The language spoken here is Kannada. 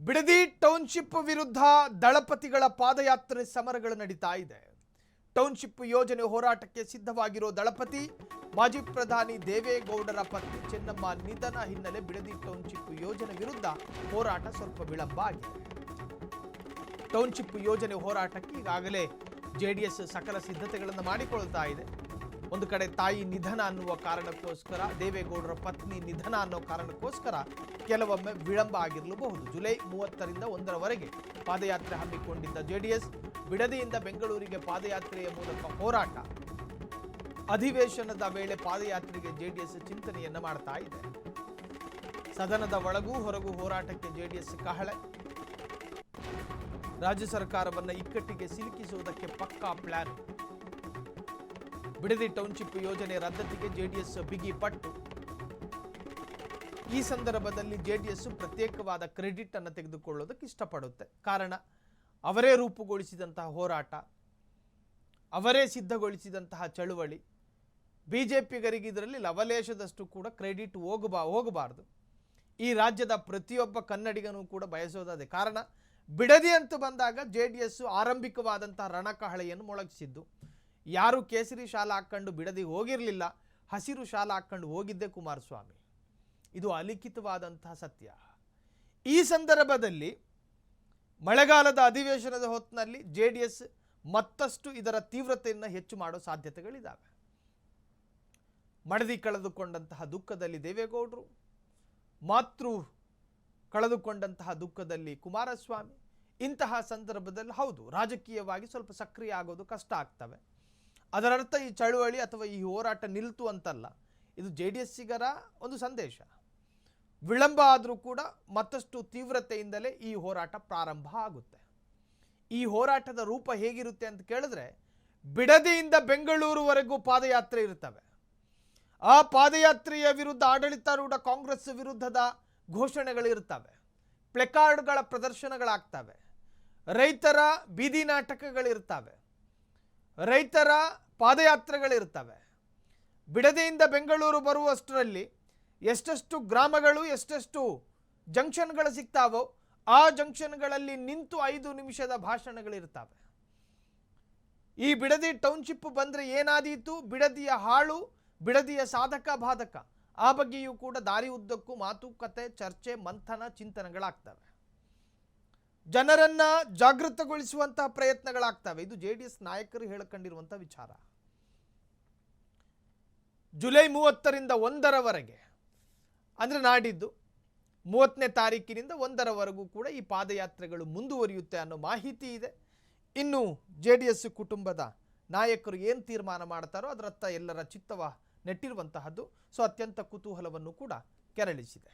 ಬಿಡದಿ ಟೌನ್ಶಿಪ್ ವಿರುದ್ಧ ದಳಪತಿಗಳ ಪಾದಯಾತ್ರೆ ಸಮರಗಳು ನಡೀತಾ ಇದೆ. ಟೌನ್ಶಿಪ್ ಯೋಜನೆ ಹೋರಾಟಕ್ಕೆ ಸಿದ್ಧವಾಗಿರೋ ದಳಪತಿ ಮಾಜಿ ಪ್ರಧಾನಿ ದೇವೇಗೌಡರ ಪತ್ನಿ ಚೆನ್ನಮ್ಮ ನಿಧನ ಹಿನ್ನೆಲೆ ಬಿಡದಿ ಟೌನ್ಶಿಪ್ ಯೋಜನೆ ವಿರುದ್ಧ ಹೋರಾಟ ಸ್ವಲ್ಪ ವಿಳಂಬ ಆಗಿದೆ. ಟೌನ್ಶಿಪ್ ಯೋಜನೆ ಹೋರಾಟಕ್ಕೆ ಈಗಾಗಲೇ ಜೆಡಿಎಸ್ ಸಕಲ ಸಿದ್ಧತೆಗಳನ್ನು ಮಾಡಿಕೊಳ್ತಾ ಇದೆ. ಒಂದು ಕಡೆ ತಾಯಿ ನಿಧನ ಅನ್ನುವ ಕಾರಣಕ್ಕೋಸ್ಕರ, ದೇವೇಗೌಡರ ಪತ್ನಿ ನಿಧನ ಅನ್ನೋ ಕಾರಣಕ್ಕೋಸ್ಕರ ಕೆಲವೊಮ್ಮೆ ವಿಳಂಬ ಆಗಿರಲೂಬಹುದು. ಜುಲೈ 30ರಿಂದ 1ರವರೆಗೆ ಪಾದಯಾತ್ರೆ ಹಮ್ಮಿಕೊಂಡಿದ್ದ ಜೆಡಿಎಸ್ ಬಿಡದಿಯಿಂದ ಬೆಂಗಳೂರಿಗೆ ಪಾದಯಾತ್ರೆಯ ಮೂಲಕ ಹೋರಾಟ. ಅಧಿವೇಶನದ ವೇಳೆ ಪಾದಯಾತ್ರೆಗೆ ಜೆಡಿಎಸ್ ಚಿಂತನೆಯನ್ನ ಮಾಡ್ತಾ ಇದೆ. ಸದನದ ಒಳಗೂ ಹೊರಗೂ ಹೋರಾಟಕ್ಕೆ ಜೆಡಿಎಸ್ ಕಹಳೆ. ರಾಜ್ಯ ಸರ್ಕಾರವನ್ನ ಇಕ್ಕಟ್ಟಿಗೆ ಸಿಲುಕಿಸುವುದಕ್ಕೆ ಪಕ್ಕಾ ಪ್ಲಾನ್. ಬಿಡದಿ ಟೌನ್ಶಿಪ್ ಯೋಜನೆ ರದ್ದತಿಗೆ ಜೆಡಿಎಸ್ ಬಿಗಿ ಪಟ್ಟು. ಈ ಸಂದರ್ಭದಲ್ಲಿ ಜೆಡಿಎಸ್ ಪ್ರತ್ಯೇಕವಾದ ಕ್ರೆಡಿಟ್ ಅನ್ನು ತೆಗೆದುಕೊಳ್ಳೋದಕ್ಕೆ ಇಷ್ಟಪಡುತ್ತೆ. ಕಾರಣ, ಅವರೇ ರೂಪುಗೊಳಿಸಿದಂತಹ ಹೋರಾಟ, ಅವರೇ ಸಿದ್ಧಗೊಳಿಸಿದಂತಹ ಚಳುವಳಿ. ಬಿಜೆಪಿಗರಿಗೆ ಇದರಲ್ಲಿ ಲವಲೇಶದಷ್ಟು ಕೂಡ ಕ್ರೆಡಿಟ್ ಹೋಗಬಾರದು. ಈ ರಾಜ್ಯದ ಪ್ರತಿಯೊಬ್ಬ ಕನ್ನಡಿಗನೂ ಕೂಡ ಬಯಸೋದೇ. ಕಾರಣ, ಬಿಡದಿ ಅಂತ ಬಂದಾಗ ಜೆಡಿಎಸ್ ಆರಂಭಿಕವಾದಂತಹ ರಣಕಹಳೆಯನ್ನು ಮೊಳಗಿಸಿದ್ದು. ಯಾರು ಕೇಸರಿ ಶಾಲ ಹಾಕ್ಕೊಂಡು ಬಿಡದಿ ಹೋಗಿರಲಿಲ್ಲ, ಹಸಿರು ಶಾಲ ಹಾಕ್ಕೊಂಡು ಹೋಗಿದ್ದೆ ಕುಮಾರಸ್ವಾಮಿ. ಇದು ಅಲಿಖಿತವಾದಂತಹ ಸತ್ಯ. ಈ ಸಂದರ್ಭದಲ್ಲಿ ಮಳೆಗಾಲದ ಅಧಿವೇಶನದ ಹೊತ್ತಿನಲ್ಲಿ ಜೆಡಿಎಸ್ ಮತ್ತಷ್ಟು ಇದರ ತೀವ್ರತೆಯನ್ನು ಹೆಚ್ಚು ಮಾಡೋ ಸಾಧ್ಯತೆಗಳಿದ್ದಾವೆ. ಮಡದಿ ಕಳೆದುಕೊಂಡಂತಹ ದುಃಖದಲ್ಲಿ ದೇವೇಗೌಡರು, ಮಾತೃ ಕಳೆದುಕೊಂಡಂತಹ ದುಃಖದಲ್ಲಿ ಕುಮಾರಸ್ವಾಮಿ. ಇಂತಹ ಸಂದರ್ಭದಲ್ಲಿ ಹೌದು, ರಾಜಕೀಯವಾಗಿ ಸ್ವಲ್ಪ ಸಕ್ರಿಯ ಆಗೋದು ಕಷ್ಟ ಆಗ್ತವೆ. ಅದರರ್ಥ ಈ ಚಳುವಳಿ ಅಥವಾ ಈ ಹೋರಾಟ ನಿಲ್ತು ಅಂತಲ್ಲ. ಇದು ಜೆಡಿಎಸ್ಸಿಗರ ಒಂದು ಸಂದೇಶ. ವಿಳಂಬ ಆದರೂ ಕೂಡ ಮತ್ತಷ್ಟು ತೀವ್ರತೆಯಿಂದಲೇ ಈ ಹೋರಾಟ ಪ್ರಾರಂಭ ಆಗುತ್ತೆ. ಈ ಹೋರಾಟದ ರೂಪ ಹೇಗಿರುತ್ತೆ ಅಂತ ಕೇಳಿದ್ರೆ, ಬಿಡದಿಯಿಂದ ಬೆಂಗಳೂರುವರೆಗೂ ಪಾದಯಾತ್ರೆ ಇರ್ತವೆ. ಆ ಪಾದಯಾತ್ರೆಯ ವಿರುದ್ಧ ಆಡಳಿತಾರೂಢ ಕಾಂಗ್ರೆಸ್ ವಿರುದ್ಧದ ಘೋಷಣೆಗಳಿರ್ತವೆ, ಪ್ಲೆಕಾರ್ಡ್ಗಳ ಪ್ರದರ್ಶನಗಳಾಗ್ತವೆ, ರೈತರ ಬೀದಿ ನಾಟಕಗಳಿರ್ತವೆ, ರೈತರ ಪಾದಯಾತ್ರೆಗಳಿರ್ತವೆ. ಬಿಡದಿಯಿಂದ ಬೆಂಗಳೂರು ಬರುವಷ್ಟರಲ್ಲಿ ಎಷ್ಟೆಷ್ಟು ಗ್ರಾಮಗಳು, ಎಷ್ಟೆಷ್ಟು ಜಂಕ್ಷನ್ಗಳು ಸಿಗ್ತಾವೋ ಆ ಜಂಕ್ಷನ್ಗಳಲ್ಲಿ ನಿಂತು 5 ನಿಮಿಷದ ಭಾಷಣಗಳಿರ್ತವೆ. ಈ ಬಿಡದಿ ಟೌನ್ಶಿಪ್ ಬಂದರೆ ಏನಾದೀತು, ಬಿಡದಿಯ ಹಾಳು, ಬಿಡದಿಯ ಸಾಧಕ ಬಾಧಕ, ಆ ಬಗ್ಗೆಯೂ ಕೂಡ ದಾರಿ ಉದ್ದಕ್ಕೂ ಮಾತುಕತೆ, ಚರ್ಚೆ, ಮಂಥನ, ಚಿಂತನೆಗಳಾಗ್ತವೆ. ಜನರನ್ನ ಜಾಗೃತಗೊಳಿಸುವಂತಹ ಪ್ರಯತ್ನಗಳಾಗ್ತವೆ. ಇದು ಜೆಡಿಎಸ್ ನಾಯಕರು ಹೇಳಿಕೊಂಡಿರುವಂಥ ವಿಚಾರ. ಜುಲೈ 30ರಿಂದ 1ರವರೆಗೆ, ಅಂದರೆ ನಾಡಿದ್ದು 30ನೇ ತಾರೀಕಿನಿಂದ 1ರವರೆಗೂ ಕೂಡ ಈ ಪಾದಯಾತ್ರೆಗಳು ಮುಂದುವರಿಯುತ್ತೆ ಅನ್ನೋ ಮಾಹಿತಿ ಇದೆ. ಇನ್ನು ಜೆಡಿಎಸ್ ಕುಟುಂಬದ ನಾಯಕರು ಏನು ತೀರ್ಮಾನ ಮಾಡ್ತಾರೋ ಅದರತ್ತ ಎಲ್ಲರ ಚಿತ್ತವ ನೆಟ್ಟಿರುವಂತಹದ್ದು. ಸೊ ಅತ್ಯಂತ ಕುತೂಹಲವನ್ನು ಕೂಡ ಕೆರಳಿಸಿದೆ.